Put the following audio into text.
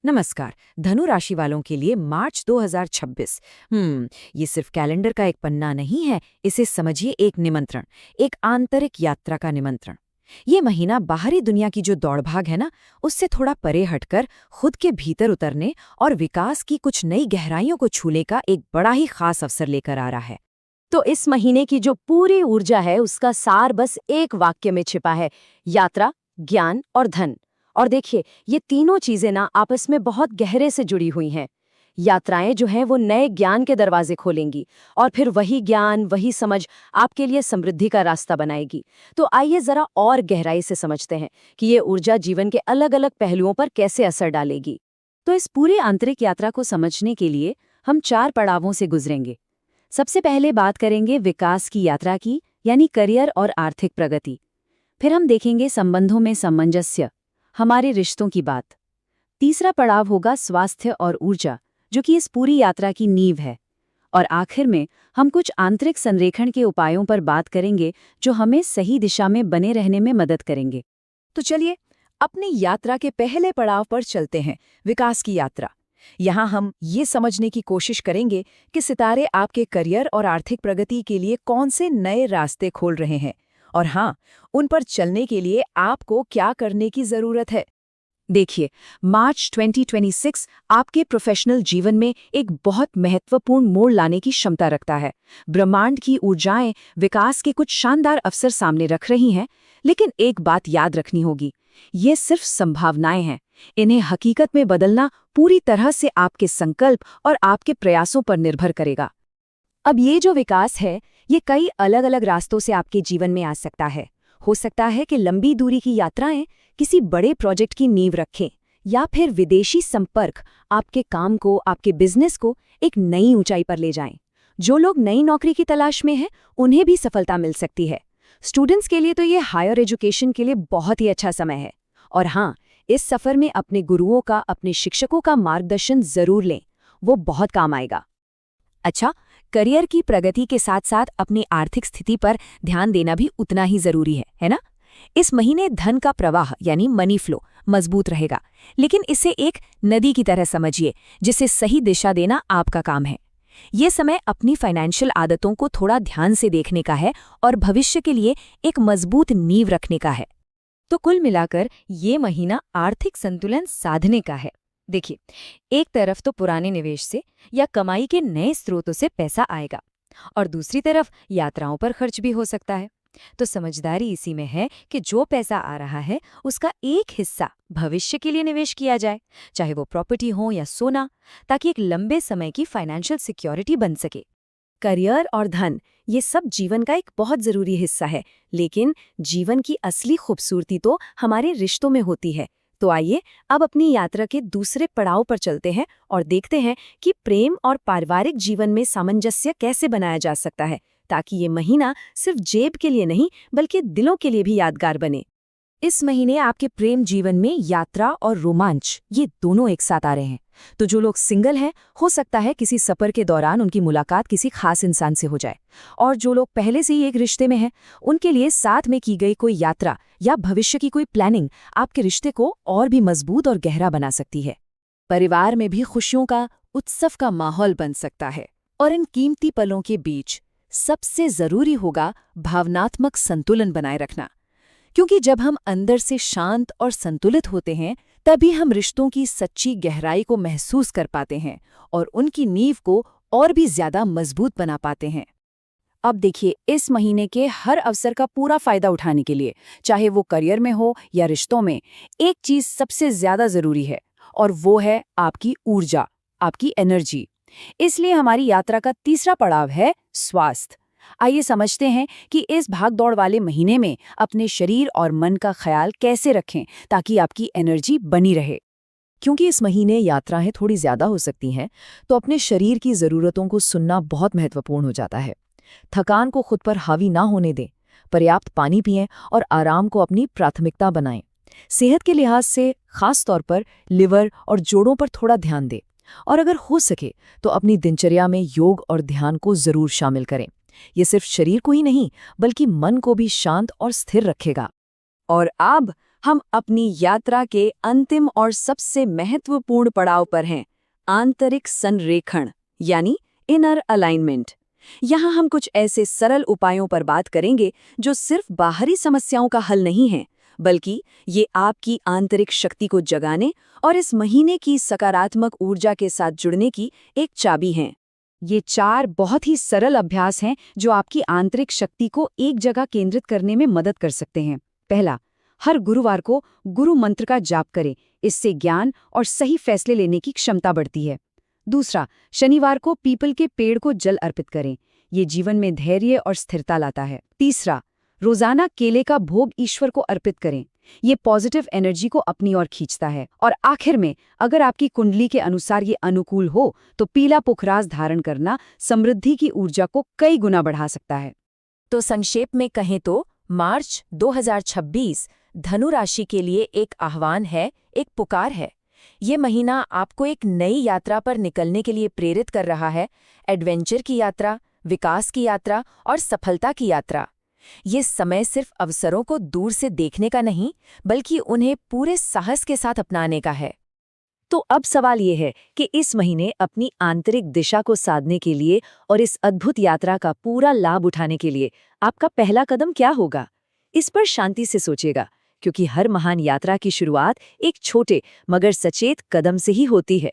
नमस्कार। धनु राशि वालों के लिए मार्च 2026। ये सिर्फ कैलेंडर का एक पन्ना नहीं है, इसे समझिए एक निमंत्रण, एक आंतरिक यात्रा का निमंत्रण। ये महीना बाहरी दुनिया की जो दौड़भाग है ना, उससे थोड़ा परे हटकर खुद के भीतर उतरने और विकास की कुछ नई गहराइयों को छूने का एक बड़ा ही खास अवसर लेकर आ रहा है। तो इस महीने की जो पूरी ऊर्जा है उसका सार बस एक वाक्य में छिपा है। यात्रा, ज्ञान और धन। और देखिए, ये तीनों चीजें ना आपस में बहुत गहरे से जुड़ी हुई हैं। यात्राएं जो हैं वो नए ज्ञान के दरवाजे खोलेंगी, और फिर वही ज्ञान, वही समझ आपके लिए समृद्धि का रास्ता बनाएगी। तो आइए जरा और गहराई से समझते हैं कि ये ऊर्जा जीवन के अलग अलग पहलुओं पर कैसे असर डालेगी। तो इस पूरी आंतरिक यात्रा को समझने के लिए हम 4 पड़ावों से गुजरेंगे। सबसे पहले बात करेंगे विकास की यात्रा की, यानी करियर और आर्थिक प्रगति। फिर हम देखेंगे संबंधों में सामंजस्य, हमारे रिश्तों की बात। तीसरा पड़ाव होगा स्वास्थ्य और ऊर्जा, जो कि इस पूरी यात्रा की नींव है। और आखिर में हम कुछ आंतरिक संरेखण के उपायों पर बात करेंगे, जो हमें सही दिशा में बने रहने में मदद करेंगे। तो चलिए, अपनी यात्रा के पहले पड़ाव पर चलते हैं, विकास की यात्रा। यहाँ हम ये समझने की कोशिश करेंगे कि सितारे आपके करियर और आर्थिक प्रगति के लिए कौन से नए रास्ते खोल रहे हैं, और हाँ, उन पर चलने के लिए आपको क्या करने की जरूरत है। देखिए, मार्च 2026 आपके प्रोफेशनल जीवन में एक बहुत महत्वपूर्ण मोड़ लाने की क्षमता रखता है। ब्रह्मांड की ऊर्जाएं विकास के कुछ शानदार अवसर सामने रख रही हैं, लेकिन एक बात याद रखनी होगी, ये सिर्फ संभावनाएं हैं। इन्हें हकीकत में बदलना पूरी तरह से आपके संकल्प और आपके प्रयासों पर निर्भर करेगा। अब ये जो विकास है, ये कई अलग अलग रास्तों से आपके जीवन में आ सकता है। हो सकता है कि लंबी दूरी की यात्राएं किसी बड़े प्रोजेक्ट की नींव रखें, या फिर विदेशी संपर्क आपके काम को, आपके बिजनेस को एक नई ऊंचाई पर ले जाएं। जो लोग नई नौकरी की तलाश में हैं, उन्हें भी सफलता मिल सकती है। स्टूडेंट्स के लिए तो ये हायर एजुकेशन के लिए बहुत ही अच्छा समय है। और हाँ, इस सफर में अपने गुरुओं का, अपने शिक्षकों का मार्गदर्शन जरूर लें, वो बहुत काम आएगा। अच्छा, करियर की प्रगति के साथ साथ अपनी आर्थिक स्थिति पर ध्यान देना भी उतना ही जरूरी है ना? इस महीने धन का प्रवाह यानी मनी फ्लो मजबूत रहेगा, लेकिन इसे एक नदी की तरह समझिए, जिसे सही दिशा देना आपका काम है। ये समय अपनी फाइनेंशियल आदतों को थोड़ा ध्यान से देखने का है और भविष्य के लिए एक मजबूत नींव रखने का है। तो कुल मिलाकर ये महीना आर्थिक संतुलन साधने का है। देखिए, एक तरफ तो पुराने निवेश से या कमाई के नए स्रोतों से पैसा आएगा, और दूसरी तरफ यात्राओं पर खर्च भी हो सकता है। तो समझदारी इसी में है कि जो पैसा आ रहा है उसका एक हिस्सा भविष्य के लिए निवेश किया जाए, चाहे वो प्रॉपर्टी हो या सोना, ताकि एक लंबे समय की फाइनेंशियल सिक्योरिटी बन सके। करियर और धन, ये सब जीवन का एक बहुत जरूरी हिस्सा है, लेकिन जीवन की असली खूबसूरती तो हमारे रिश्तों में होती है। तो आइए अब अपनी यात्रा के दूसरे पड़ाव पर चलते हैं और देखते हैं कि प्रेम और पारिवारिक जीवन में सामंजस्य कैसे बनाया जा सकता है, ताकि ये महीना सिर्फ जेब के लिए नहीं बल्कि दिलों के लिए भी यादगार बने। इस महीने आपके प्रेम जीवन में यात्रा और रोमांच, ये दोनों एक साथ आ रहे हैं। तो जो लोग सिंगल हैं, हो सकता है किसी सफर के दौरान उनकी मुलाकात किसी खास इंसान से हो जाए, और जो लोग पहले से ही एक रिश्ते में हैं, उनके लिए साथ में की गई कोई यात्रा या भविष्य की कोई प्लानिंग आपके रिश्ते को और भी मजबूत और गहरा बना सकती है। परिवार में भी खुशियों का, उत्सव का माहौल बन सकता है, और इन कीमती पलों के बीच सबसे जरूरी होगा भावनात्मक संतुलन बनाए रखना, क्योंकि जब हम अंदर से शांत और संतुलित होते हैं, तभी हम रिश्तों की सच्ची गहराई को महसूस कर पाते हैं और उनकी नींव को और भी ज्यादा मजबूत बना पाते हैं। अब देखिए, इस महीने के हर अवसर का पूरा फायदा उठाने के लिए, चाहे वो करियर में हो या रिश्तों में, एक चीज सबसे ज्यादा जरूरी है, और वो है आपकी ऊर्जा, आपकी एनर्जी। इसलिए हमारी यात्रा का तीसरा पड़ाव है स्वास्थ्य। आइए समझते हैं कि इस भागदौड़ वाले महीने में अपने शरीर और मन का ख्याल कैसे रखें, ताकि आपकी एनर्जी बनी रहे। क्योंकि इस महीने यात्राएं थोड़ी ज्यादा हो सकती हैं, तो अपने शरीर की जरूरतों को सुनना बहुत महत्वपूर्ण हो जाता है। थकान को खुद पर हावी ना होने दें, पर्याप्त पानी पिएं और आराम को अपनी प्राथमिकता बनाएं। सेहत के लिहाज से खास तौर पर लिवर और जोड़ों पर थोड़ा ध्यान दें, और अगर हो सके तो अपनी दिनचर्या में योग और ध्यान को जरूर शामिल करें। ये सिर्फ शरीर को ही नहीं बल्कि मन को भी शांत और स्थिर रखेगा। और अब हम अपनी यात्रा के अंतिम और सबसे महत्वपूर्ण पड़ाव पर हैं, आंतरिक संरेखण यानी इनर अलाइनमेंट। यहाँ हम कुछ ऐसे सरल उपायों पर बात करेंगे जो सिर्फ बाहरी समस्याओं का हल नहीं है, बल्कि ये आपकी आंतरिक शक्ति को जगाने और इस महीने की सकारात्मक ऊर्जा के साथ जुड़ने की एक चाबी हैं। ये 4 बहुत ही सरल अभ्यास हैं जो आपकी आंतरिक शक्ति को एक जगह केंद्रित करने में मदद कर सकते हैं। पहला, हर गुरुवार को गुरु मंत्र का जाप करें। इससे ज्ञान और सही फैसले लेने की क्षमता बढ़ती है। दूसरा, शनिवार को पीपल के पेड़ को जल अर्पित करें। ये जीवन में धैर्य और स्थिरता लाता है। तीसरा, रोजाना केले का भोग ईश्वर को अर्पित करें। ये पॉजिटिव एनर्जी को अपनी ओर खींचता है। और आखिर में, अगर आपकी कुंडली के अनुसार ये अनुकूल हो तो पीला पुखराज धारण करना समृद्धि की ऊर्जा को कई गुना बढ़ा सकता है। तो संक्षेप में कहें तो मार्च 2026 धनु राशि के लिए एक आह्वान है, एक पुकार है। ये महीना आपको एक नई यात्रा पर निकलने के लिए प्रेरित कर रहा है। एडवेंचर की यात्रा, विकास की यात्रा और सफलता की यात्रा। ये समय सिर्फ अवसरों को दूर से देखने का नहीं, बल्कि उन्हें पूरे साहस के साथ अपनाने का है। तो अब सवाल ये है कि इस महीने अपनी आंतरिक दिशा को साधने के लिए और इस अद्भुत यात्रा का पूरा लाभ उठाने के लिए आपका पहला कदम क्या होगा? इस पर शांति से सोचिएगा, क्योंकि हर महान यात्रा की शुरुआत एक छोटे मगर सचेत कदम से ही होती है।